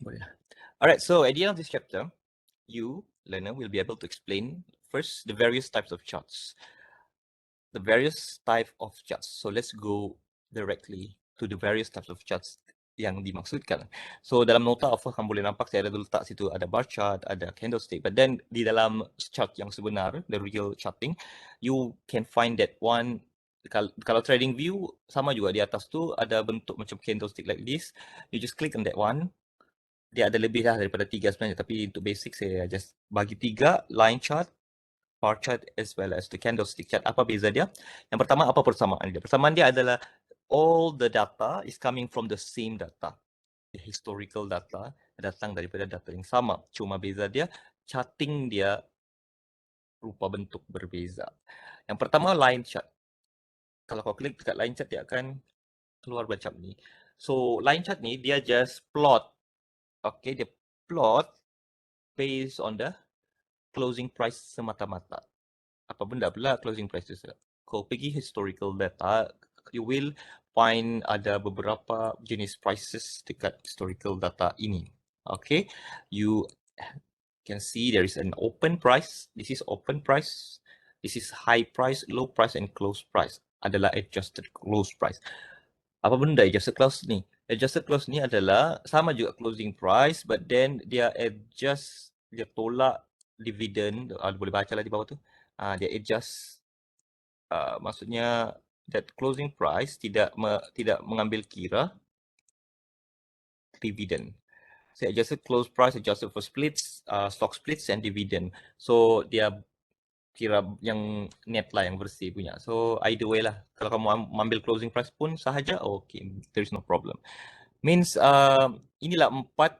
Boleh. Alright, so at the end of this chapter, you, learner, will be able to explain first the various types of charts. The various type of charts. So let's go directly to the various types of charts yang dimaksudkan. So dalam nota apa kamu boleh nampak saya ada letak situ ada bar chart, ada candlestick. But then di dalam chart yang sebenar, the real charting, you can find that one. Kalau trading view sama juga di atas tu ada bentuk macam candlestick like this. You just click on that one. Dia ada lebih lah daripada 3 sebenarnya, tapi untuk basic saya just bagi 3 line chart, bar chart as well as the candlestick chart. Apa beza dia? Yang pertama, apa persamaan dia? Persamaan dia adalah all the data is coming from the same data. The historical data datang daripada data yang sama. Cuma beza dia, charting dia rupa bentuk berbeza. Yang pertama, line chart. Kalau kau klik dekat line chart, dia akan keluar macam ni. So, line chart ni, dia just plot. Okay, dia plot based on the closing price semata-mata. Apa benda pula closing price tu? Kau pergi historical data, you will find ada beberapa jenis prices dekat historical data ini. Okay, you can see there is an open price. This is open price. This is high price, low price, and close price. Adalah adjusted close price. Apa benda adjusted close ni? Adjusted close ni adalah sama juga closing price, but then dia adjust, dia tolak dividend. Boleh baca lah di bawah tu. Dia adjust, maksudnya that closing price tidak mengambil kira dividend. So adjusted close price, adjusted for splits, stock splits and dividend. So dia kira yang net lah, yang bersih punya. So either way lah. Kalau kamu ambil closing price pun sahaja, okay, there is no problem. Means inilah 4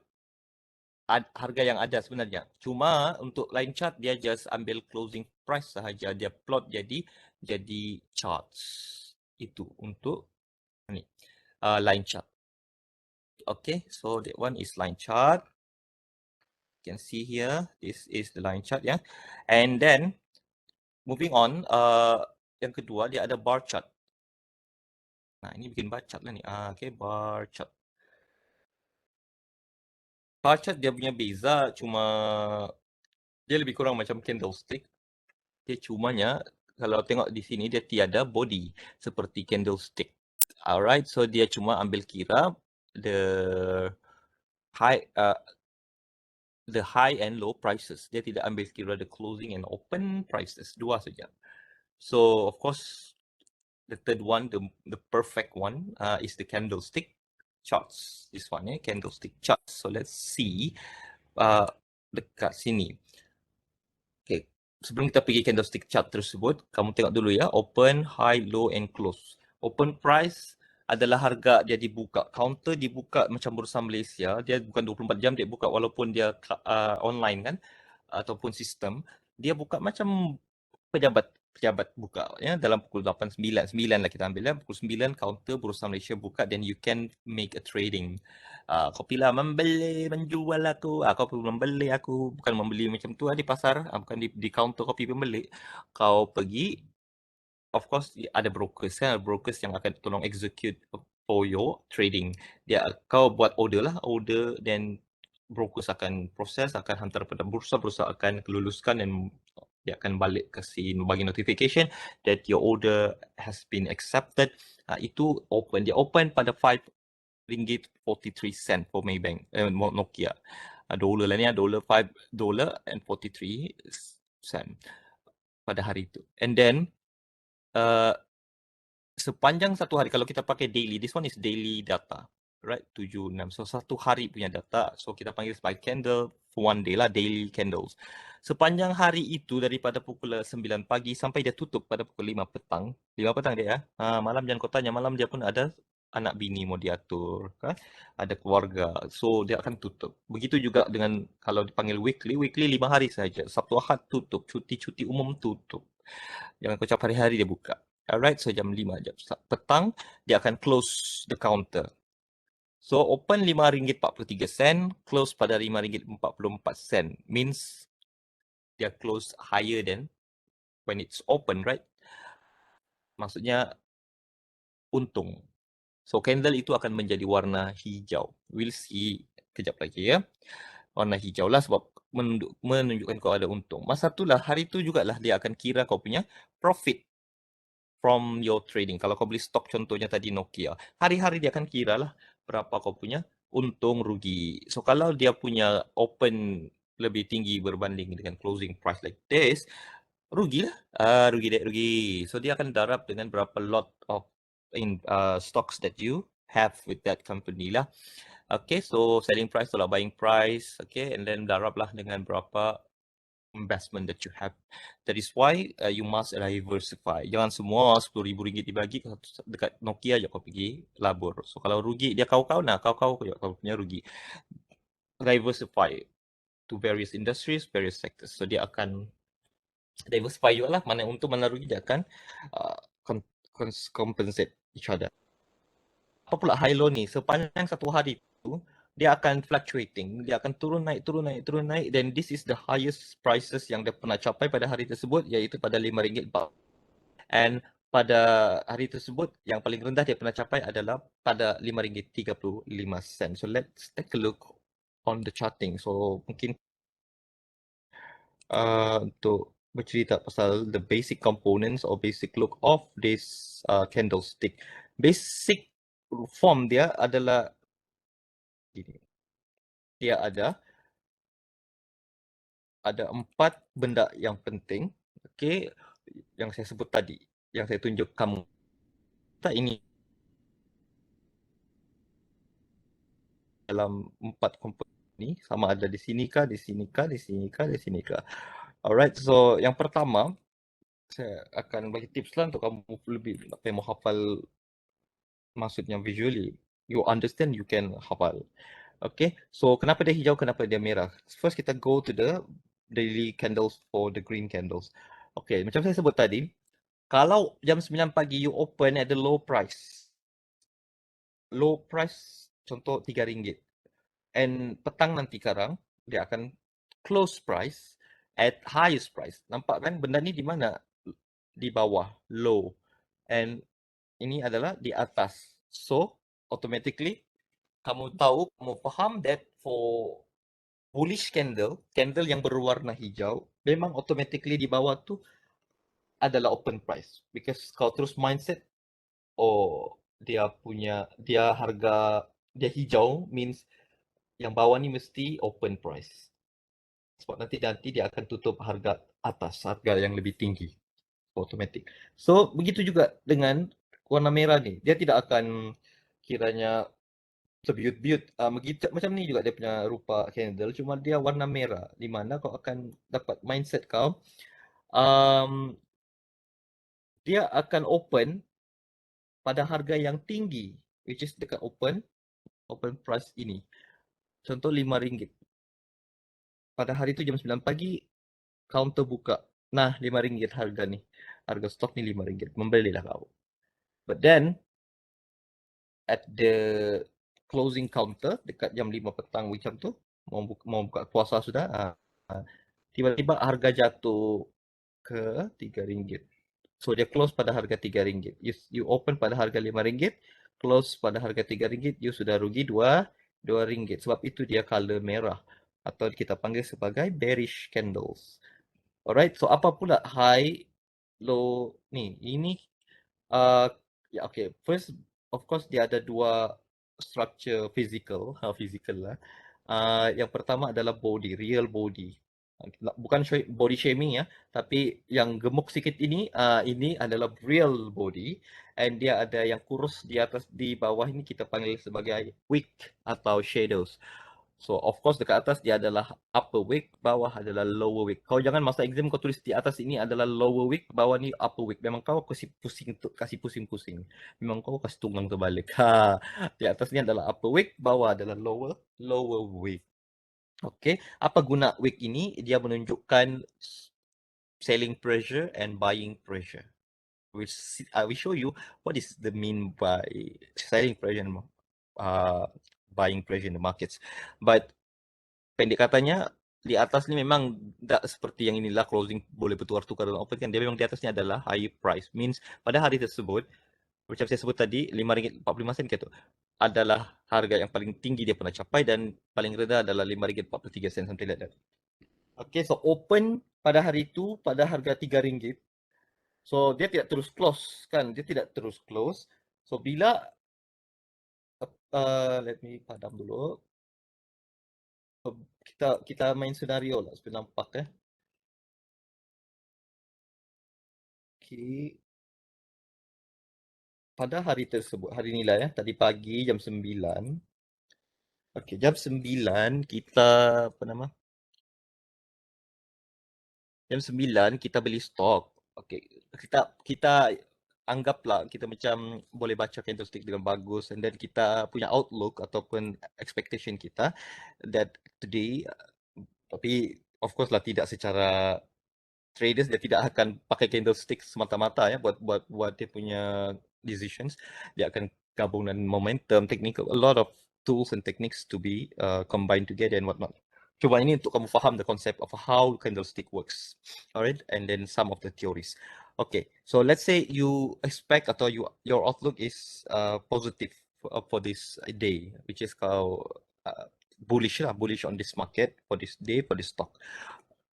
harga yang ada sebenarnya. Cuma untuk line chart dia just ambil closing price sahaja, dia plot jadi charts. Itu untuk ni line chart. Okay, so that one is line chart. You can see here, this is the line chart, yeah. And then moving on, yang kedua dia ada bar chart. Nah, ini bikin bar chart lah ni. Okay, bar chart. Bar chart dia punya beza cuma dia lebih kurang macam candlestick. Dia cumanya kalau tengok di sini dia tiada body seperti candlestick. Alright, so dia cuma ambil kira the high and low prices. Dia tidak ambil kira the closing and open prices. Dua saja. So of course the third one, the perfect one, is the candlestick charts. This one, candlestick charts. So let's see dekat sini. Okay, sebelum kita pergi candlestick chart tersebut, kamu tengok dulu ya, open, high, low and close. Open price adalah harga dia dibuka. Counter dibuka macam Bursa Malaysia, dia bukan 24 jam dia buka walaupun dia online kan, ataupun sistem. Dia buka macam pejabat buka ya, dalam pukul 8, 9 lah kita ambil ya. Pukul 9 counter Bursa Malaysia buka, then you can make a trading. Kau pilih membeli, menjual aku. Kau perlu membeli aku, bukan membeli macam tu di pasar, bukan di counter kopi pembeli. Kau pergi, of course ada brokers kan, brokers yang akan tolong execute for your trading. Kau buat order lah, then brokers akan proses, akan hantar pada bursa akan keluluskan dan dia akan balik kasi bagi notification that your order has been accepted. Itu open. Dia open pada RM5.43 for Maybank, Nokia. Dollar lah ni, $5.43 pada hari itu. And then sepanjang satu hari, kalau kita pakai daily, this one is daily data, right? 76. So satu hari punya data. So kita panggil sebagai candle for one day lah, daily candles. Sepanjang hari itu daripada pukul 9 pagi sampai dia tutup pada pukul 5 petang. 5 petang dia ya. Malam jangan kau tanya, malam dia pun ada anak bini mau diatur, kan? Ada keluarga. So dia akan tutup. Begitu juga dengan kalau dipanggil weekly 5 hari saja. Sabtu Ahad tutup, cuti umum tutup. Jangan kau cap hari-hari dia buka. Alright, so jam 5 jam petang dia akan close the counter. So open RM5.43, close pada RM5.44. Means dia close higher than when it's open, right? Maksudnya untung. So candle itu akan menjadi warna hijau. We'll see kejap lagi ya. Warna hijau lah sebab menunjukkan kau ada untung. Masa itulah, hari tu jugalah dia akan kira kau punya profit from your trading. Kalau kau beli stok contohnya tadi Nokia, hari-hari dia akan kira lah berapa kau punya untung rugi. So kalau dia punya open lebih tinggi berbanding dengan closing price like this, rugilah. Rugi dek, rugi. So dia akan darab dengan berapa lot of stocks that you have with that company lah. Okay, so selling price tolak buying price. Okay, and then darab lah dengan berapa investment that you have. That is why you must diversify. Jangan semua RM10,000 dibagi dekat Nokia je kau pergi labur. So kalau rugi dia kau-kau nak, kau-kau kau punya rugi. Diversify to various industries, various sectors. So dia akan diversify juga lah, mana untung mana rugi dia akan compensate each other. Apa pula high low ni? Sepanjang satu hari tu dia akan fluctuating, dia akan turun naik, turun naik, turun naik. Then this is the highest prices yang dia pernah capai pada hari tersebut, iaitu pada RM5. And pada hari tersebut yang paling rendah dia pernah capai adalah pada RM5.35. So let's take a look on the charting. So mungkin untuk bercerita pasal the basic components or basic look of this candlestick. Basic form dia adalah ini. Dia ada 4 benda yang penting, okey, yang saya sebut tadi, yang saya tunjuk kamu. Tak ini dalam 4 komponen ni sama ada di sini kah, di sini kah, di sini kah, di sini kah. Alright, so yang pertama saya akan bagi tips lah untuk kamu lebih apa yang mau hafal maksudnya visually. You understand, you can hafal. Okay, so kenapa dia hijau, kenapa dia merah? First kita go to the daily candles for the green candles. Okay, macam saya sebut tadi, kalau jam 9 pagi you open at the low price. Low price contoh RM3. And petang nanti sekarang dia akan close price at highest price. Nampak kan benda ni di mana? Di bawah, low. And ini adalah di atas. So, automatically kamu tahu, kamu faham that for bullish candle, candle yang berwarna hijau, memang automatically di bawah tu adalah open price. Because kau terus mindset, oh dia harga dia hijau means yang bawah ni mesti open price. Sebab nanti dia akan tutup harga atas, harga yang lebih tinggi. Automatic. So begitu juga dengan warna merah ni. Dia tidak akan kiranya terbiut-biut. Macam ni juga dia punya rupa candle, cuma dia warna merah. Di mana kau akan dapat mindset kau, dia akan open pada harga yang tinggi, which is dekat open price ini. Contoh RM5. Pada hari tu jam 9 pagi, counter buka. Nah, RM5 harga ni. Harga stok ni RM5. Membelilah kau. But then, at the closing counter, dekat jam 5 petang macam tu, mau buka puasa sudah, tiba-tiba harga jatuh ke RM3. So dia close pada harga RM3. You open pada harga RM5, close pada harga RM3, you sudah rugi RM2. Sebab itu dia color merah atau kita panggil sebagai bearish candles. Alright, so apa pula high, low ni? Ini ya okay, first of course dia ada 2 structure physical lah. Yang pertama adalah body, real body. Bukan body shaming ya, tapi yang gemuk sikit ini adalah real body, and dia ada yang kurus di atas, di bawah ini kita panggil sebagai wick atau shadows. So of course dekat atas dia adalah upper wick, bawah adalah lower wick. Kau jangan masa exam kau tulis di atas ini adalah lower wick, bawah ni upper wick. Memang kau kasih pusing-pusing. Memang kau kasih tunggang terbalik. Di atas ni adalah upper wick, bawah adalah lower wick. Okay, apa guna wick ini? Dia menunjukkan selling pressure and buying pressure. I will show you what is the mean by selling pressure and buying pressure in the markets. But pendek katanya, di atas ni memang tak seperti yang inilah closing boleh bertukar-tukar dalam open kan. Dia memang di atasnya adalah high price. Means pada hari tersebut, macam saya sebut tadi, RM5.45 ke tu, adalah harga yang paling tinggi dia pernah capai dan paling rendah adalah RM5.43, something like that. Okay, so open pada hari itu pada harga RM3. So dia tidak terus close kan, dia tidak terus close. So bila let me padam dulu. Kita main senario lah supaya nampak ya. Okay. Pada hari tersebut, hari inilah ya, tadi pagi jam 9. Okay, jam 9 kita apa nama? Jam 9 kita beli stok. Okay, kita anggaplah kita macam boleh baca candlestick dengan bagus, and then kita punya outlook ataupun expectation kita that today, tapi of course lah tidak secara traders, dia tidak akan pakai candlestick semata-mata ya buat dia punya decisions. Dia akan gabung dengan momentum, technical, a lot of tools and techniques to be combined together and whatnot. Cuba ini untuk kamu faham the concept of how candlestick works, alright, and then some of the theories. Okay, so let's say you expect atau your outlook is positive for this day, which is kau bullish on this market for this day, for this stock.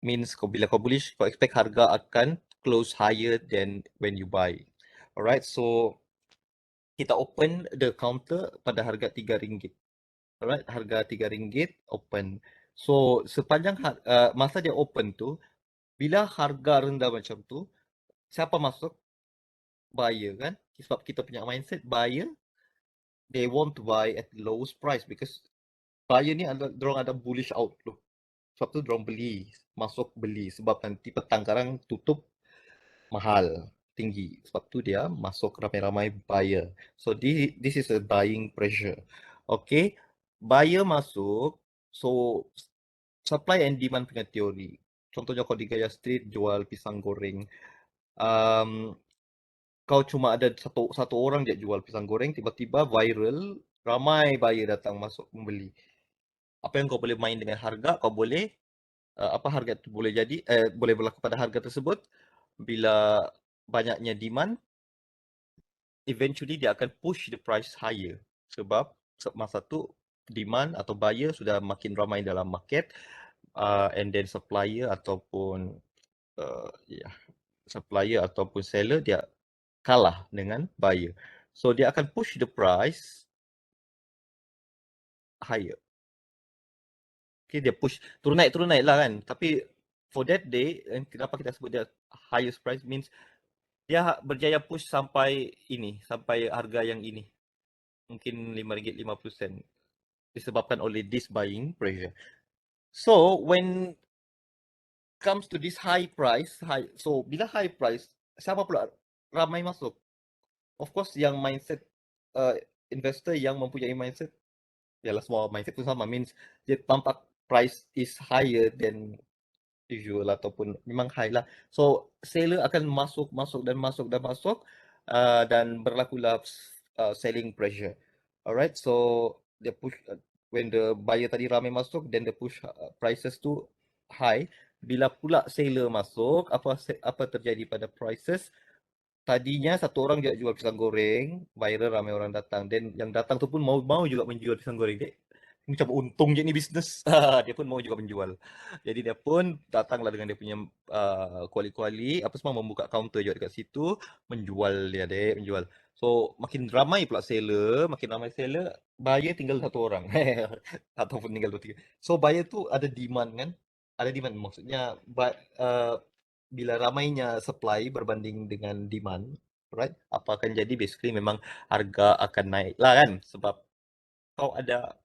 Means bila kau bullish, kau expect harga akan close higher than when you buy. Alright, so kita open the counter pada harga RM3. Alright, harga RM3 open. So sepanjang masa dia open tu, bila harga rendah macam tu, siapa masuk? Buyer kan? Sebab kita punya mindset buyer, they want to buy at the lowest price because buyer ni dorang ada bullish outlook. Sebab tu dorang masuk beli sebab nanti petang sekarang tutup mahal, tinggi. Sebab tu dia masuk ramai-ramai buyer. So this is a buying pressure. Okay, buyer masuk, so supply and demand punya teori. Contohnya kau di Gaya Street jual pisang goreng. Kau cuma ada satu orang je jual pisang goreng, tiba-tiba viral, ramai buyer datang masuk membeli. Apa yang kau boleh main dengan harga, kau boleh apa harga itu boleh jadi boleh berlaku pada harga tersebut. Bila banyaknya demand, eventually dia akan push the price higher sebab masa tu demand atau buyer sudah makin ramai dalam market, and then supplier ataupun supplier ataupun seller dia kalah dengan buyer, so dia akan push the price higher. Okay, dia push turun naik lah kan, tapi for that day, kenapa kita sebut dia highest price means dia berjaya push sampai harga yang ini, mungkin RM5.50 disebabkan oleh this buying pressure. So when comes to this high price, so bila high price, siapa pula ramai masuk? Of course yang mindset investor yang mempunyai mindset, yalah semua mindset pun sama, means dia tampak price is higher than usual ataupun memang high lah. So seller akan masuk dan berlakulah selling pressure. Alright, so dia push when the buyer tadi ramai masuk, then the push prices tu high. Bila pula seller masuk, apa terjadi pada prices? Tadinya satu orang je jual pisang goreng, viral ramai orang datang. Dan yang datang tu pun mau juga menjual pisang goreng. Dia macam untung je ni bisnes. Dia pun mau juga menjual. Jadi dia pun datanglah dengan dia punya kuali-kuali, apa semua, membuka counter juga dekat situ, menjual dia dek, menjual. So makin ramai pula seller, buyer tinggal satu orang. Ataupun tinggal 2 3. So buyer tu ada demand kan? Ada demand maksudnya bila ramainya supply berbanding dengan demand, right? Apa akan jadi? Basically memang harga akan naik lah kan, sebab kau ada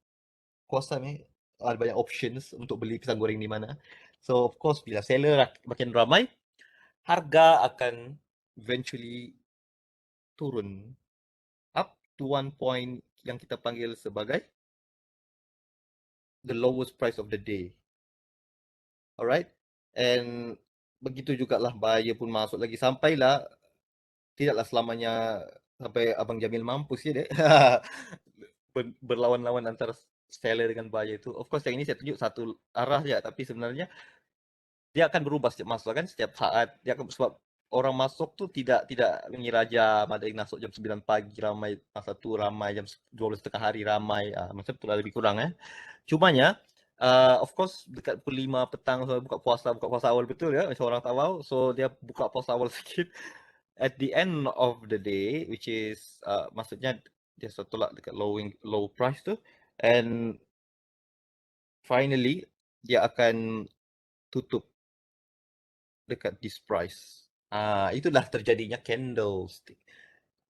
kuasa ni, ada banyak options untuk beli pisang goreng di mana. So of course bila seller makin ramai, harga akan eventually turun up to one point yang kita panggil sebagai the lowest price of the day. Alright, and begitu jugalah buyer pun masuk lagi, sampailah, tidaklah selamanya sampai Abang Jamil mampus ya dek. Berlawan-lawan antara seller dengan buyer itu. Of course yang ini saya tunjuk satu arah saja, tapi sebenarnya dia akan berubah setiap masa kan, setiap saat dia akan, sebab orang masuk tuh tidak mengira jam, ada yang masuk jam 9 pagi ramai, masa tu ramai jam 12 tengah hari ramai, macam tu lah lebih kurang Cumanya of course dekat pukul 5 petang so, buka puasa awal betul ya macam orang tak tahu. So dia buka puasa awal sikit. At the end of the day, which is maksudnya dia tolak dekat low price tu, and finally dia akan tutup dekat this price. Itulah terjadinya candlestick.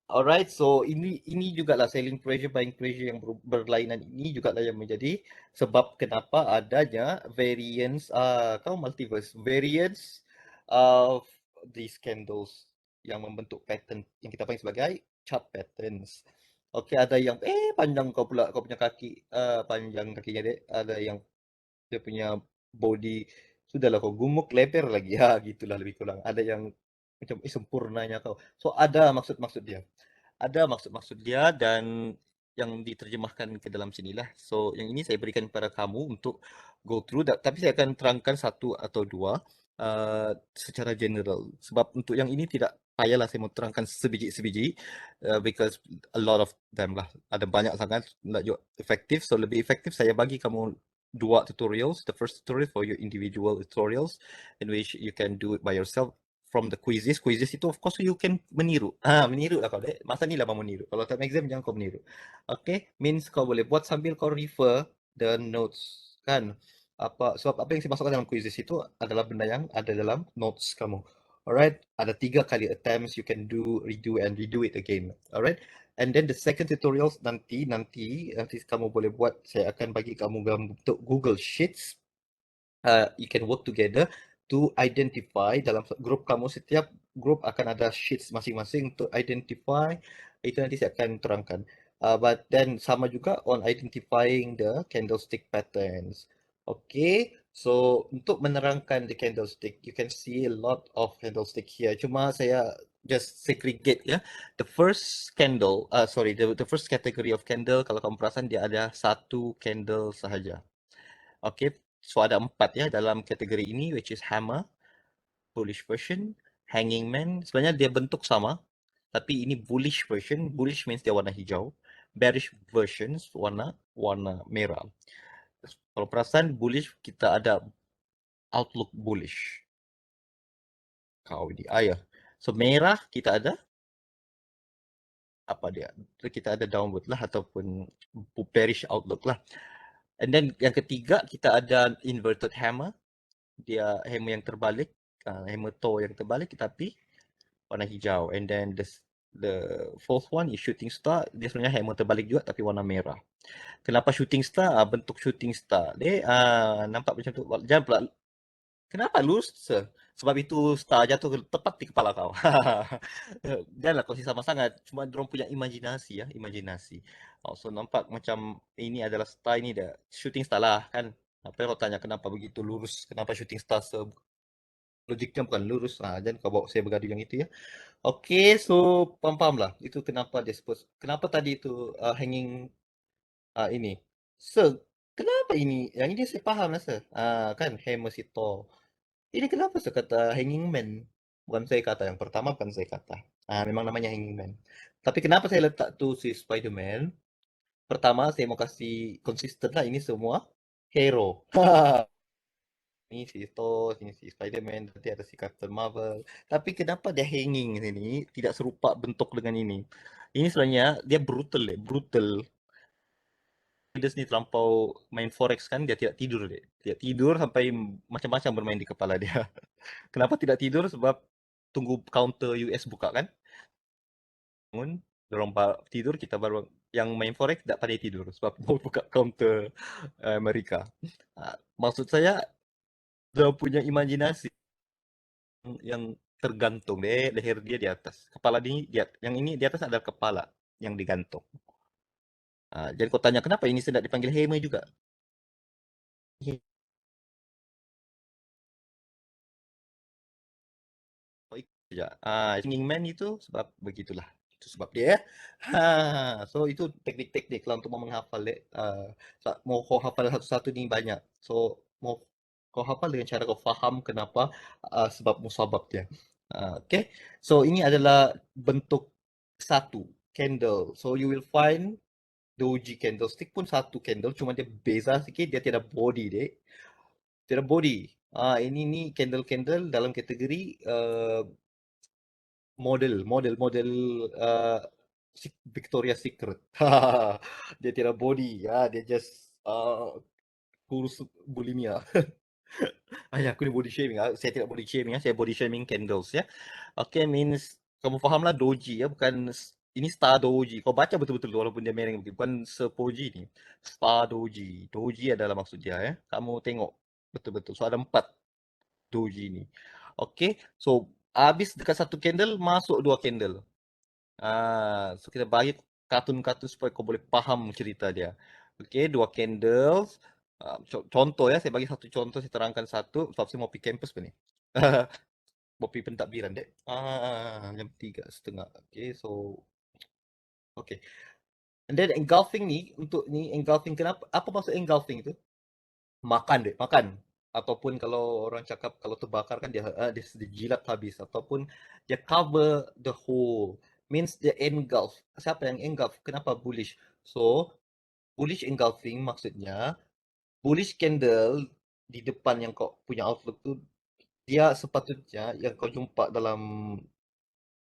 Alright, so ini jugalah selling pressure, buying pressure yang berlainan, ini jugalah yang menjadi sebab kenapa adanya variance, kau multiverse, variance of these candles yang membentuk pattern yang kita panggil sebagai chart patterns. Okey, ada yang panjang kau pula, kau punya kaki panjang kakinya dek, ada yang dia punya body sudahlah kau gemuk leper lagi, gitulah lebih kurang. Ada yang macam sempurnanya kau. So ada maksud-maksud dia. Ada maksud-maksud dia dan yang diterjemahkan ke dalam sinilah. So, yang ini saya berikan kepada kamu untuk go through, tapi saya akan terangkan satu atau dua secara general. Sebab untuk yang ini tidak payahlah saya mau terangkan sebiji-sebiji because a lot of them lah. Ada banyak sangat, tidak juga efektif. So, lebih efektif saya bagi kamu dua tutorials. The first tutorial for your individual tutorials in which you can do it by yourself from the quizzes. Quizzes itu of course you can meniru. Meniru lah kau dek. Masa ni lah mau meniru. Kalau time exam jangan kau meniru. Okay, means kau boleh buat sambil kau refer the notes kan. Sebab apa yang saya masukkan dalam quizzes itu adalah benda yang ada dalam notes kamu. Alright, ada 3 kali attempts you can do, redo and redo it again. Alright, and then the second tutorials nanti kamu boleh buat. Saya akan bagi kamu dalam bentuk Google Sheets. You can work together to identify dalam grup kamu, setiap grup akan ada sheets masing-masing untuk identify. Itu nanti saya akan terangkan. But then sama juga on identifying the candlestick patterns. Okay, so untuk menerangkan the candlestick, you can see a lot of candlestick here. Cuma saya just segregate ya. The first candle, the first category of candle, kalau kamu perasan dia ada satu candle sahaja. Okay, so ada 4 ya dalam kategori ini, which is hammer, bullish version, hanging man. Sebenarnya dia bentuk sama, tapi ini bullish version. Bullish means dia warna hijau. Bearish versions warna merah. Kalau perasan bullish kita ada outlook bullish. Kau di ayah. So merah kita ada apa dia? Kita ada downward lah ataupun bearish outlook lah. And then yang ketiga kita ada inverted hammer. Dia hammer yang terbalik, hammer toe yang terbalik tapi warna hijau. And then the fourth one is shooting star. Dia sebenarnya hammer terbalik juga tapi warna merah. Kenapa shooting star? Bentuk shooting star. Dia nampak macam tu. Jangan pula. Kenapa lurus? Sebab itu star jatuh tepat di kepala kau. Janganlah kau sama sangat. Cuma diorang punya imajinasi ya, imajinasi. So nampak macam ini adalah star, ini dah shooting star lah kan. Apa kau tanya kenapa begitu lurus? Kenapa shooting star logiknya bukan lurus. Dan kau bawa saya bergaduh yang itu ya. Okey, so paham lah. Itu kenapa dia sebut. Kenapa tadi itu hanging ini. Sir, kenapa ini? Yang ini saya faham lah sir. Kan hammer si Thor. Ini kenapa saya kata hanging man? Bukan saya kata yang pertama, bukan saya kata. Memang namanya hanging man. Tapi kenapa saya letak tu si Spider-Man? Pertama, saya mau kasih konsisten lah ini semua hero. Ini si Thor, ini si Spider-Man, nanti ada si Captain Marvel. Tapi kenapa dia hanging sini tidak serupa bentuk dengan ini? Ini sebenarnya dia brutal. Dia sini terlampau main forex kan, dia tidak tidur deh. Tidak tidur sampai macam-macam bermain di kepala dia. Kenapa tidak tidur? Sebab tunggu counter US buka kan. Bangun, dorong tidur, kita baru yang main forex tidak pandai tidur sebab mau buka counter Amerika. Maksud saya dia punya imajinasi yang tergantung deh, leher dia di atas, kepala dia, yang ini di atas adalah kepala yang digantung. Jadi kau tanya kenapa ini tidak dipanggil Hema juga? Oh, itu saja. Singing Man itu sebab begitulah. Itu sebab dia. So itu teknik-teknik lah untuk mau menghafal deh. Mau kau hafal satu-satu ni banyak. So mau kau hafal dengan cara kau faham kenapa sebab musabab dia. Okay, so ini adalah bentuk satu candle. So you will find doji candlestick pun satu candle, cuma dia beza sikit, dia tiada body dek. Tiada body. Ini ni candle-candle dalam kategori model uh, Victoria's Secret. Dia tiada body, dia just kurus bulimia. Aku ni body shaming. Saya tidak body shaming, saya body shaming candles ya. Okay, means kamu fahamlah doji ya, bukan ini star doji. Kau baca betul-betul walaupun dia mereng, bukan sepoji ni. Star doji. Doji adalah maksud dia ya. Kamu tengok betul-betul. So ada 4 doji ni. Okay, so habis dekat satu candle masuk 2 candle. So kita bagi kartun-kartun supaya kau boleh faham cerita dia. Okay, 2 candles. Contoh ya, saya bagi satu contoh, saya terangkan satu. Sebab saya mau pergi campus pun ni. Mau pergi pentadbiran dek. Jam 3:30. Okay, so okay. And then engulfing ni, untuk ni engulfing, kenapa? Apa maksud engulfing itu? Makan dek, makan. Ataupun kalau orang cakap kalau terbakar kan dia dijilat habis, ataupun dia cover the whole, means dia engulf. Siapa yang engulf? Kenapa bullish? So bullish engulfing maksudnya bullish candle di depan yang kau punya outlook tu, dia sepatutnya yang kau jumpa dalam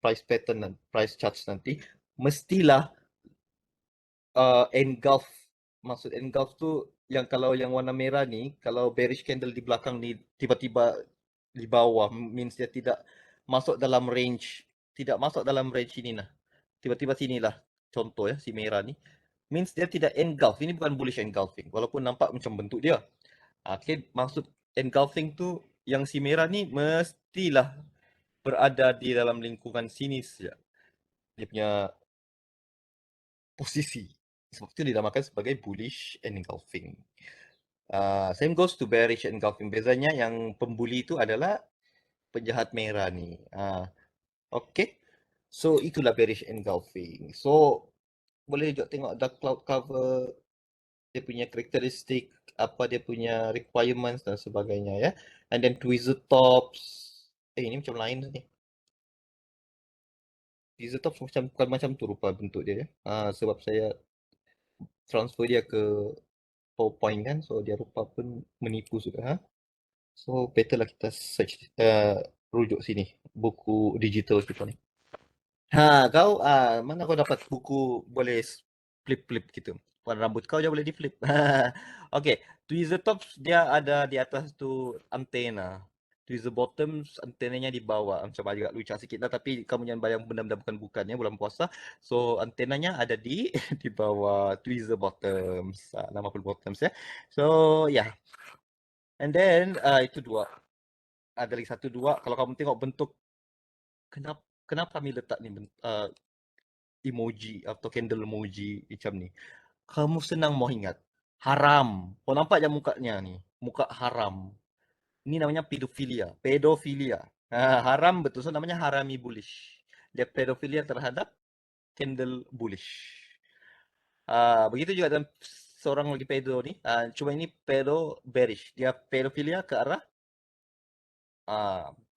price pattern dan price charts nanti mestilah engulf. Maksud engulf tu yang kalau yang warna merah ni, kalau bearish candle di belakang ni tiba-tiba di bawah, means dia tidak masuk dalam range, tidak masuk dalam range ini lah. Tiba-tiba sinilah. Contoh ya, si merah ni. Means dia tidak engulf. Ini bukan bullish engulfing. Walaupun nampak macam bentuk dia. Okay, maksud engulfing tu yang si merah ni mestilah berada di dalam lingkungan sini saja. Dia punya posisi. Sebab itu dinamakan sebagai bullish engulfing. Same goes to bearish engulfing. Bezanya yang pembuli itu adalah penjahat merah ni. Okay. So itulah bearish engulfing. So boleh juga tengok dark cloud cover, dia punya karakteristik, apa dia punya requirements dan sebagainya ya. And then tweezer tops. Ini macam lain ni. Tweezer tops bukan macam tu rupa bentuk dia ya. Sebab saya transfer dia ke PowerPoint kan, so dia rupa pun menipu sudah. So better lah kita search, rujuk sini buku digital kita ni. Kau mana kau dapat buku boleh flip gitu? Warna rambut kau je boleh di flip. Okay, tweezer tops dia ada di atas tu antena. Tweezer bottoms antenanya di bawah. Macam agak lucah sikit lah, tapi kamu jangan bayang benda-benda bukan-bukannya bulan puasa. So antenanya ada di di bawah tweezer bottoms. Nama full bottoms ya. So yeah. And then itu 2. Ada lagi 1 2. Kalau kamu tengok bentuk, kenapa kami letak ni emoji atau candle emoji macam ni. Kamu senang mau ingat. Haram. Kau nampak je mukanya ni. Muka haram. Ini namanya pedofilia. Pedofilia. Haram betul. So namanya harami bullish. Dia pedofilia terhadap candle bullish. Begitu juga dalam seorang lagi pedo ni. Cuma ini pedo bearish. Dia pedofilia ke arah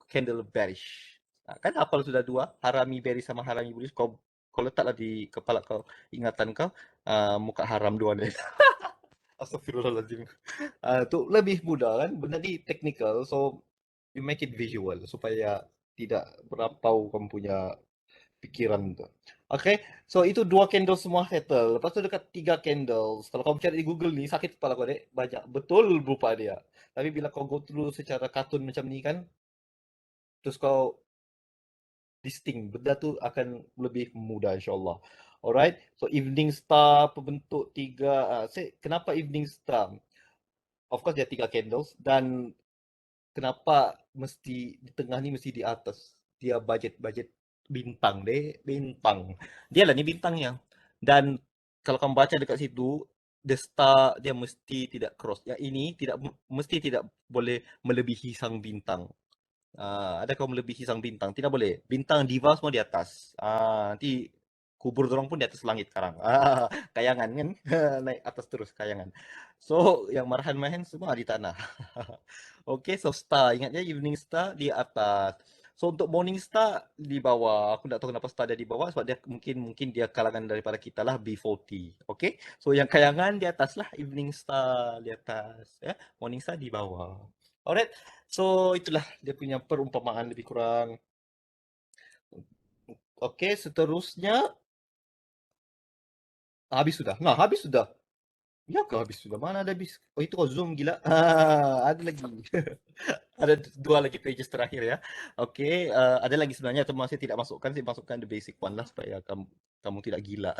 candle bearish. Kan hafal sudah 2, harami bearish sama harami bullish. Kau letaklah di kepala kau, ingatan kau, muka haram 2 ni. Astagfirullahaladzim. Tu lebih mudah kan, benda ni technical, so you make it visual supaya tidak berapau kamu punya pikiran tu. Okay, so itu 2 candle semua settle. Lepas tu dekat 3 candles. Kalau kamu cari di Google ni, sakit kepala kau dek. Banyak betul berupa dia. Tapi bila kau go through secara kartun macam ni kan, terus kau distinct, benda tu akan lebih mudah insyaAllah. Alright, so evening star berbentuk 3. Kenapa evening star? Of course dia 3 candles, dan kenapa mesti di tengah ni, mesti di atas? Dia budget bintang deh, bintang. Dia lah ni bintangnya. Dan kalau kamu baca dekat situ, the star dia mesti tidak cross. Yang ini mesti tidak boleh melebihi sang bintang. Ada kau melebihi sang bintang? Tidak boleh. Bintang diva semua di atas. Nanti kubur dorong pun di atas langit sekarang. Kayangan kan, naik atas terus kayangan. So yang marahan-marahan semua di tanah. Okay, so star, ingat ya, evening star di atas. So untuk Morningstar di bawah, aku tak tahu kenapa Star dia di bawah sebab dia mungkin dia kalangan daripada kita lah B40. Okay? So yang kayangan di atas lah, Evening Star di atas, ya. Morningstar di bawah. Alright. So itulah dia punya perumpamaan lebih kurang. Okay, seterusnya habis sudah. Nah, habis sudah. Ya ke habis sudah? Mana ada habis? Oh itu kau zoom gila. Ada lagi. Ada dua lagi pages terakhir ya. Okey, ada lagi sebenarnya tapi masih tidak masukkan, saya masukkan the basic one lah supaya kamu tidak gila.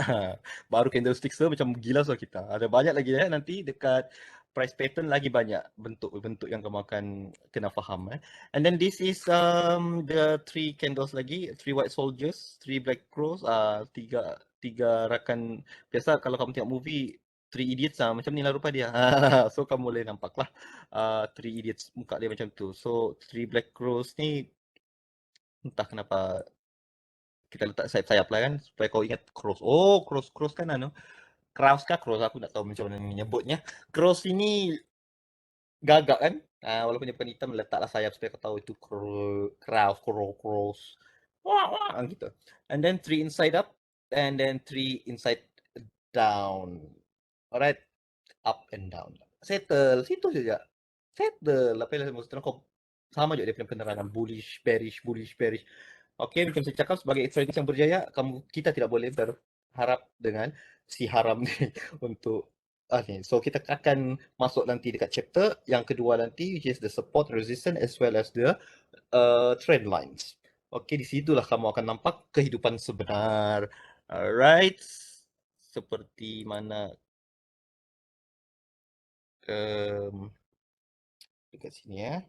Baru candlestick macam gila so kita. Ada banyak lagi ya nanti dekat price pattern lagi banyak bentuk-bentuk yang kamu akan kena faham eh. And then this is the three candles lagi, three white soldiers, three black crows, tiga rakan biasa kalau kamu tengok movie Three Idiots macam ni lah rupa dia. So kamu boleh nampak lah Three Idiots muka dia macam tu. So Three Black Crows ni entah kenapa kita letak sayap-sayap lah kan supaya kau ingat cross. Oh, cross kan anu. Crows kah cross aku tak tahu macam mana menyebutnya. Cross ini gagak kan? Walaupun dia bukan hitam letaklah sayap supaya kau tahu itu cross. Wah, wah gitu. And then three inside up and then three inside down. Alright, up and down. Settle, situ saja. Settle. Apa yang maksudnya kau sama juga dia punya penerangan bullish, bearish, bullish, bearish. Okey, macam saya cakap sebagai traders yang berjaya, kita tidak boleh berharap dengan si haram ni untuk ni. So kita akan masuk nanti dekat chapter yang kedua nanti which is the support, resistance as well as the trend lines. Okey, di situlah kamu akan nampak kehidupan sebenar. Alright. Seperti mana dekat sini ya.